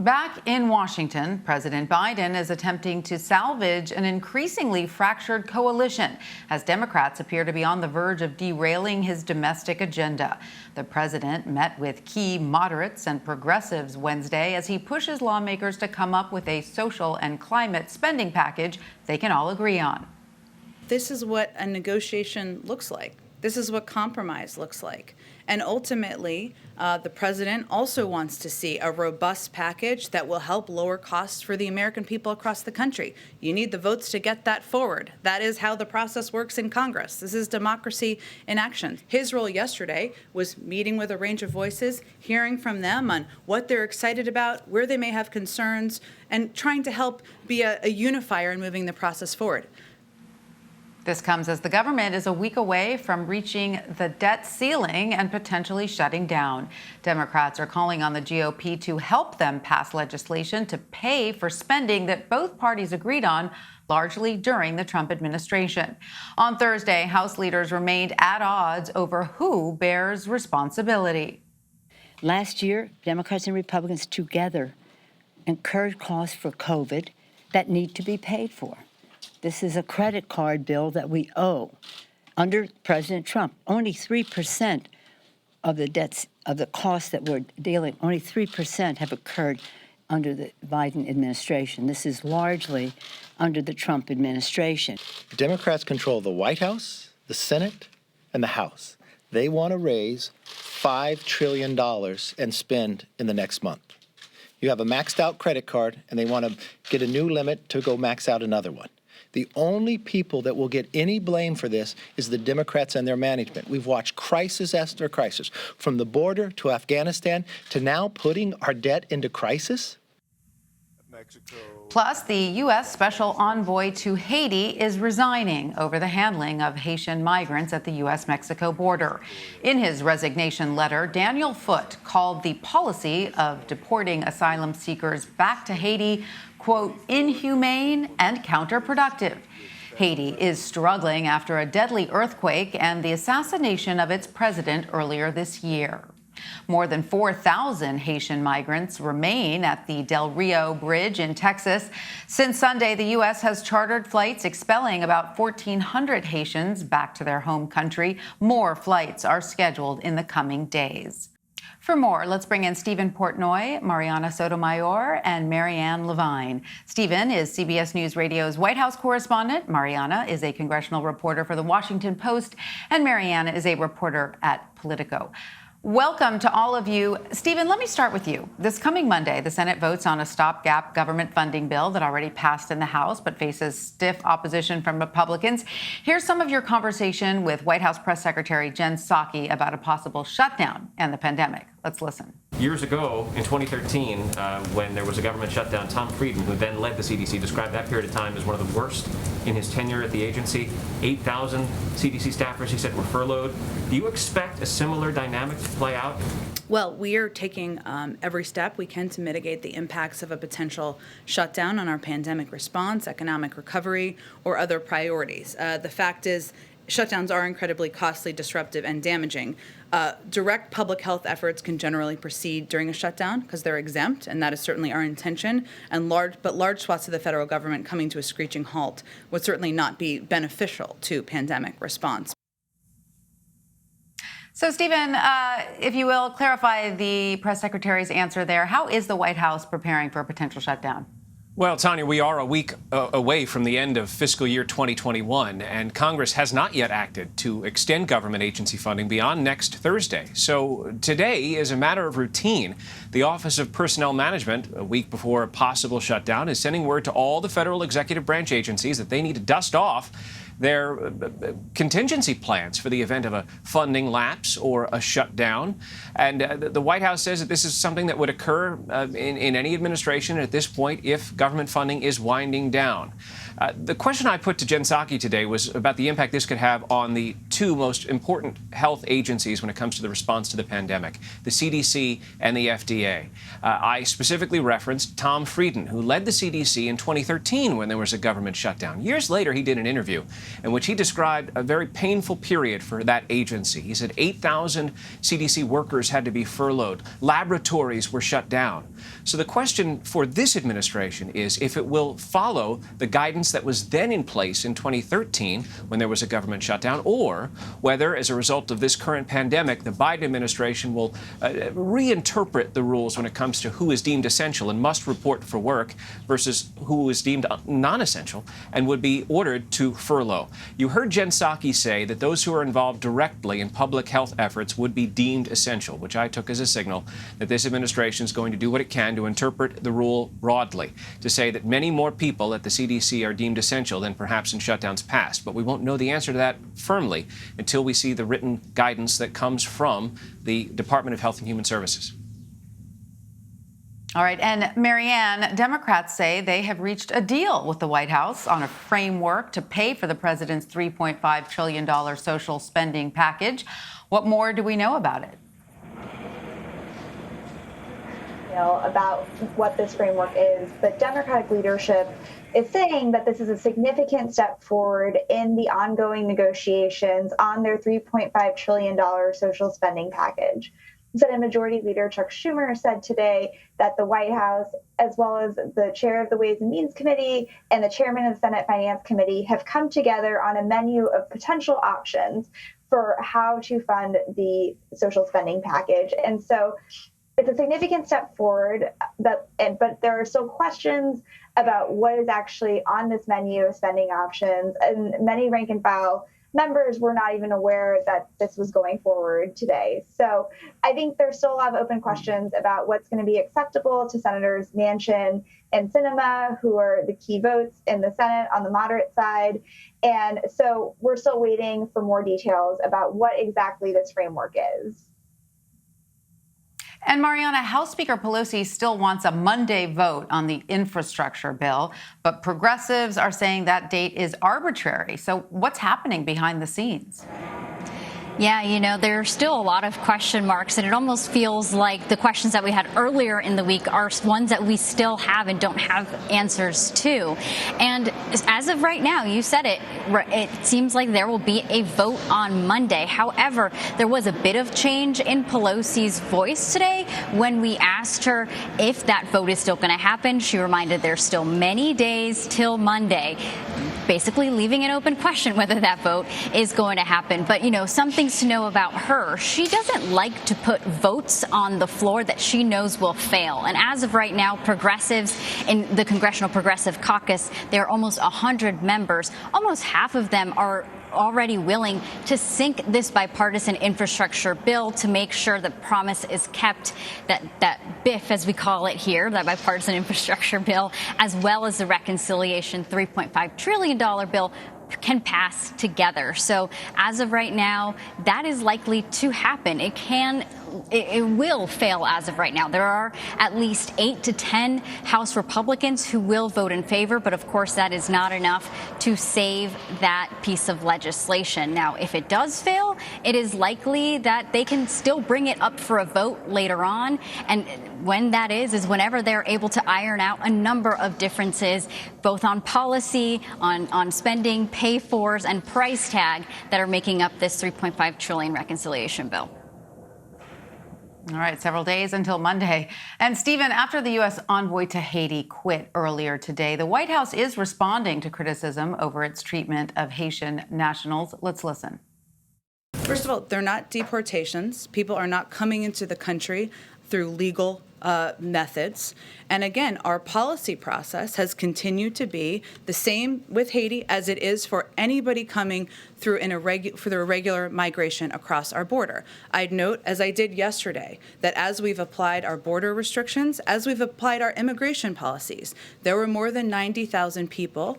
Back in Washington, President Biden is attempting to salvage an increasingly fractured coalition as Democrats appear to be on the verge of derailing his domestic agenda. The president met with key moderates and progressives Wednesday as he pushes lawmakers to come up with a social and climate spending package they can all agree on. This is what a negotiation looks like. This is what compromise looks like. And ultimately, the president also wants to see a robust package that will help lower costs for the American people across the country. You need the votes to get that forward. That is how the process works in Congress. This is democracy in action. His role yesterday was meeting with a range of voices, hearing from them on what they're excited about, where they may have concerns, and trying to help be a unifier in moving the process forward. This comes as the government is a week away from reaching the debt ceiling and potentially shutting down. Democrats are calling on the GOP to help them pass legislation to pay for spending that both parties agreed on largely during the Trump administration. On Thursday, House leaders remained at odds over who bears responsibility. Last year, Democrats and Republicans together incurred costs for COVID that need to be paid for. This is a credit card bill that we owe. Under President Trump, only 3% of the debts, of the costs that we're dealing, only 3% have occurred under the Biden administration. This is largely under the Trump administration. Democrats control the White House, the Senate, and the House. They want to raise $5 trillion and spend in the next month. You have a maxed out credit card, and they want to get a new limit to go max out another one. The only people that will get any blame for this is the Democrats and their management. We've watched crisis after crisis, from the border to Afghanistan to now putting our debt into crisis. Mexico. Plus, the U.S. Special Envoy to Haiti is resigning over the handling of Haitian migrants at the U.S.-Mexico border. In his resignation letter, Daniel Foote called the policy of deporting asylum seekers back to Haiti, quote, inhumane and counterproductive. Haiti is struggling after a deadly earthquake and the assassination of its president earlier this year. More than 4,000 Haitian migrants remain at the Del Rio Bridge in Texas. Since Sunday, the U.S. has chartered flights expelling about 1,400 Haitians back to their home country. More flights are scheduled in the coming days. For more, let's bring in Steven Portnoy, Marianna Sotomayor, and Marianne LeVine. Steven is CBS News Radio's White House correspondent. Marianna is a congressional reporter for The Washington Post, and Marianne is a reporter at Politico. Welcome to all of you. Steven, let me start with you. This coming Monday, the Senate votes on a stopgap government funding bill that already passed in the House but faces stiff opposition from Republicans. Here's some of your conversation with White House Press Secretary Jen Psaki about a possible shutdown and the pandemic. Let's listen. Years ago, in 2013, when there was a government shutdown, Tom Frieden, who then led the CDC, described that period of time as one of the worst in his tenure at the agency. 8,000 CDC staffers, he said, were furloughed. Do you expect a similar dynamic to play out? Well, we are taking every step we can to mitigate the impacts of a potential shutdown on our pandemic response, economic recovery, or other priorities. The fact is, shutdowns are incredibly costly, disruptive, and damaging. Direct public health efforts can generally proceed during a shutdown because they're exempt, and that is certainly our intention. And large swaths of the federal government coming to a screeching halt would certainly not be beneficial to pandemic response. So, Steven, if you will, clarify the press secretary's answer there. How is the White House preparing for a potential shutdown? Well, Tanya, we are a week away from the end of fiscal year 2021, and Congress has not yet acted to extend government agency funding beyond next Thursday. So today is a matter of routine. The Office of Personnel Management, a week before a possible shutdown, is sending word to all the federal executive branch agencies that they need to dust off their contingency plans for the event of a funding lapse or a shutdown. And the White House says that this is something that would occur in any administration at this point if government funding is winding down. The question I put to Jen Psaki today was about the impact this could have on the two most important health agencies when it comes to the response to the pandemic, the CDC and the FDA. I specifically referenced Tom Frieden, who led the CDC in 2013 when there was a government shutdown. Years later, he did an interview in which he described a very painful period for that agency. He said 8,000 CDC workers had to be furloughed. Laboratories were shut down. So the question for this administration is if it will follow the guidance that was then in place in 2013 when there was a government shutdown, or whether, as a result of this current pandemic, the Biden administration will reinterpret the rules when it comes to who is deemed essential and must report for work versus who is deemed non-essential and would be ordered to furlough. You heard Jen Psaki say that those who are involved directly in public health efforts would be deemed essential, which I took as a signal that this administration is going to do what it can to interpret the rule broadly, to say that many more people at the CDC are deemed essential than perhaps in shutdowns past. But we won't know the answer to that firmly until we see the written guidance that comes from the Department of Health and Human Services. All right. And Marianne, Democrats say they have reached a deal with the White House on a framework to pay for the president's $3.5 trillion social spending package. What more do we know about it? About what this framework is, but Democratic leadership is saying that this is a significant step forward in the ongoing negotiations on their $3.5 trillion social spending package. Senate Majority Leader Chuck Schumer said today that the White House, as well as the chair of the Ways and Means Committee and the chairman of the Senate Finance Committee, have come together on a menu of potential options for how to fund the social spending package. And so it's a significant step forward, but there are still questions about what is actually on this menu of spending options. And many rank and file members were not even aware that this was going forward today. So I think there's still a lot of open questions about what's going to be acceptable to Senators Manchin and Sinema, who are the key votes in the Senate on the moderate side. And so we're still waiting for more details about what exactly this framework is. And Marianna, House Speaker Pelosi still wants a Monday vote on the infrastructure bill, but progressives are saying that date is arbitrary. So what's happening behind the scenes? Yeah, there's still a lot of question marks, and it almost feels like the questions that we had earlier in the week are ones that we still have and don't have answers to. And as of right now, you said it, it seems like there will be a vote on Monday. However, there was a bit of change in Pelosi's voice today when we asked her if that vote is still going to happen. She reminded there's still many days till Monday, basically leaving an open question whether that vote is going to happen. But, some things to know about her. She doesn't like to put votes on the floor that she knows will fail. And as of right now, progressives in the Congressional Progressive Caucus, there are almost 100 members. Almost half of them are already willing to sink this bipartisan infrastructure bill to make sure the promise is kept, that BIF, as we call it here, that bipartisan infrastructure bill, as well as the reconciliation $3.5 trillion bill, can pass together. So as of right now, that is likely to happen. It will fail as of right now. There are at least 8 to 10 House Republicans who will vote in favor, but of course that is not enough to save that piece of legislation. Now, if it does fail, it is likely that they can still bring it up for a vote later on. And when that is whenever they're able to iron out a number of differences, both on policy, on spending, pay-fors, and price tag that are making up this $3.5 trillion reconciliation bill. All right, several days until Monday. And Steven, after the U.S. envoy to Haiti quit earlier today, the White House is responding to criticism over its treatment of Haitian nationals. Let's listen. First of all, they're not deportations. People are not coming into the country through legal methods. And again, our policy process has continued to be the same with Haiti as it is for anybody coming through for the irregular migration across our border. I'd note, as I did yesterday, that as we've applied our border restrictions, as we've applied our immigration policies, there were more than 90,000 people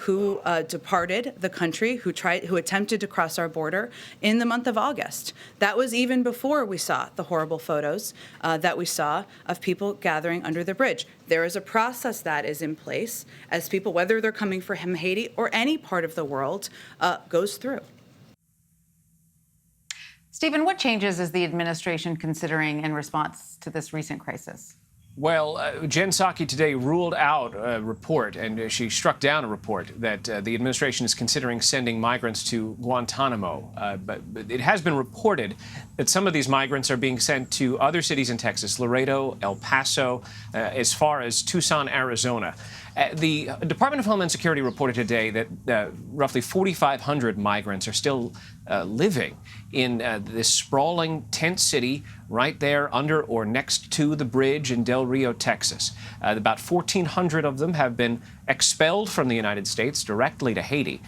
who departed the country, who attempted to cross our border in the month of August. That was even before we saw the horrible photos that we saw of people gathering under the bridge. There is a process that is in place as people, whether they're coming from Haiti or any part of the world, goes through. Steven, what changes is the administration considering in response to this recent crisis? Well, Jen Psaki today ruled out a report, and she struck down a report that the administration is considering sending migrants to Guantanamo. But it has been reported that some of these migrants are being sent to other cities in Texas, Laredo, El Paso, as far as Tucson, Arizona. The Department of Homeland Security reported today that roughly 4,500 migrants are still living in this sprawling tent city right there under or next to the bridge in Del Rio, Texas. About 1,400 of them have been expelled from the United States directly to Haiti.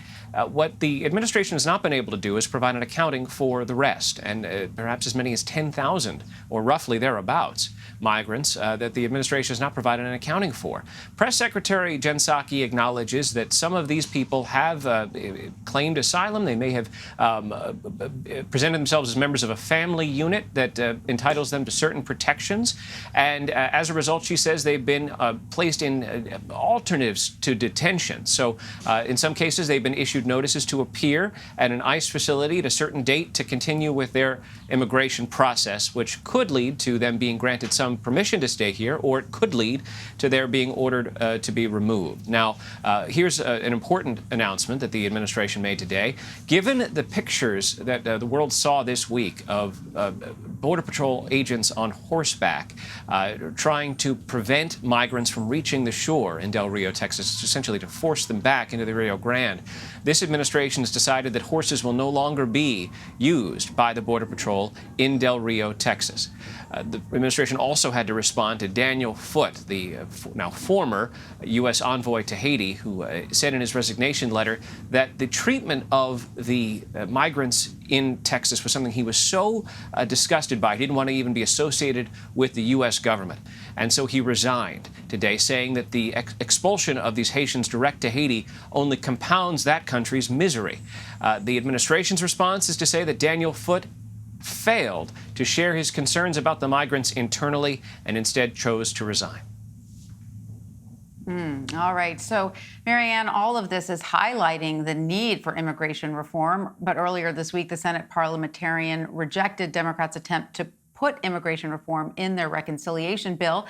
What the administration has not been able to do is provide an accounting for the rest, and perhaps as many as 10,000 or roughly thereabouts migrants that the administration has not provided an accounting for. Press Secretary Jen Psaki acknowledges that some of these people have claimed asylum. They may have presented themselves as members of a family unit that entitles them to certain protections. And as a result, she says they've been placed in alternatives to detention. So in some cases, they've been issued notices to appear at an ICE facility at a certain date to continue with their immigration process, which could lead to them being granted some permission to stay here, or it could lead to their being ordered to be removed. Now, here's an important announcement that the administration made today. Given the pictures that the world saw this week of Border Patrol agents on horseback trying to prevent migrants from reaching the shore in Del Rio, Texas, essentially to force them back into the Rio Grande, this administration has decided that horses will no longer be used by the Border Patrol in Del Rio, Texas. The administration also had to respond to Daniel Foote, the now former U.S. envoy to Haiti, who said in his resignation letter that the treatment of the migrants in Texas was something he was so disgusted by. He didn't want to even be associated with the U.S. government. And so he resigned today, saying that the expulsion of these Haitians direct to Haiti only compounds that country's misery. The administration's response is to say that Daniel Foote failed to share his concerns about the migrants internally and instead chose to resign. All right. So, Marianne, all of this is highlighting the need for immigration reform. But earlier this week, the Senate parliamentarian rejected Democrats' attempt to put immigration reform in their reconciliation bill.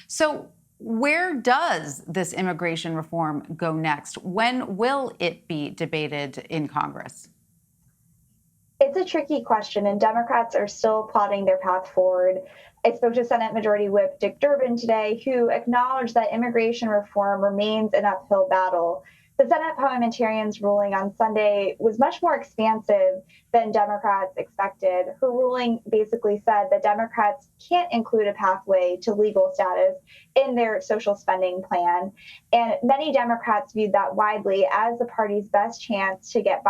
So where does this immigration reform go next? When will it be debated in Congress? It's a tricky question, and Democrats are still plotting their path forward. I spoke to Senate Majority Whip Dick Durbin today, who acknowledged that immigration reform remains an uphill battle. The Senate parliamentarian's ruling on Sunday was much more expansive than Democrats expected. Her ruling basically said that Democrats can't include a pathway to legal status in their social spending plan. And many Democrats viewed that widely as the party's best chance to get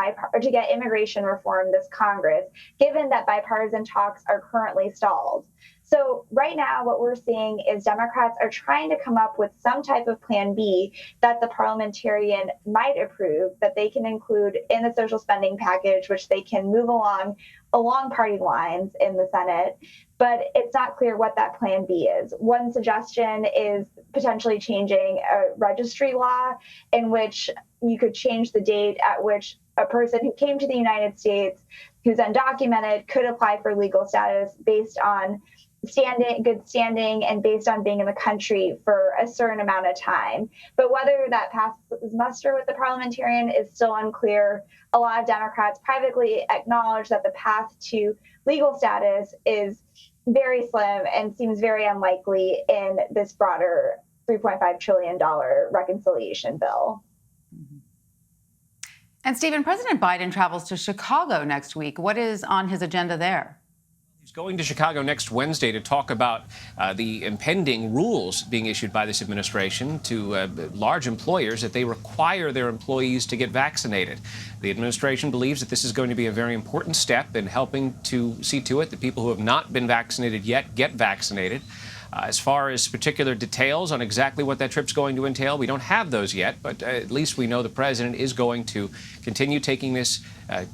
immigration reform this Congress, given that bipartisan talks are currently stalled. So right now, what we're seeing is Democrats are trying to come up with some type of plan B that the parliamentarian might approve, that they can include in the social spending package, which they can move along party lines in the Senate. But it's not clear what that plan B is. One suggestion is potentially changing a registry law in which you could change the date at which a person who came to the United States who's undocumented could apply for legal status based on good standing and based on being in the country for a certain amount of time. But whether that passes muster with the parliamentarian is still unclear. A lot of Democrats privately acknowledge that the path to legal status is very slim and seems very unlikely in this broader $3.5 trillion reconciliation bill. And Stephen, President Biden travels to Chicago next week. What is on his agenda there? He's going to Chicago next Wednesday to talk about the impending rules being issued by this administration to large employers that they require their employees to get vaccinated. The administration believes that this is going to be a very important step in helping to see to it that people who have not been vaccinated yet get vaccinated. As far as particular details on exactly what that trip's going to entail, we don't have those yet, but at least we know the president is going to continue taking this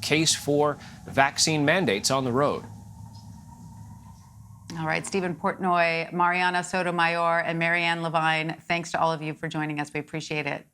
case for vaccine mandates on the road. All right, Steven Portnoy, Marianna Sotomayor, and Marianne LeVine, thanks to all of you for joining us. We appreciate it.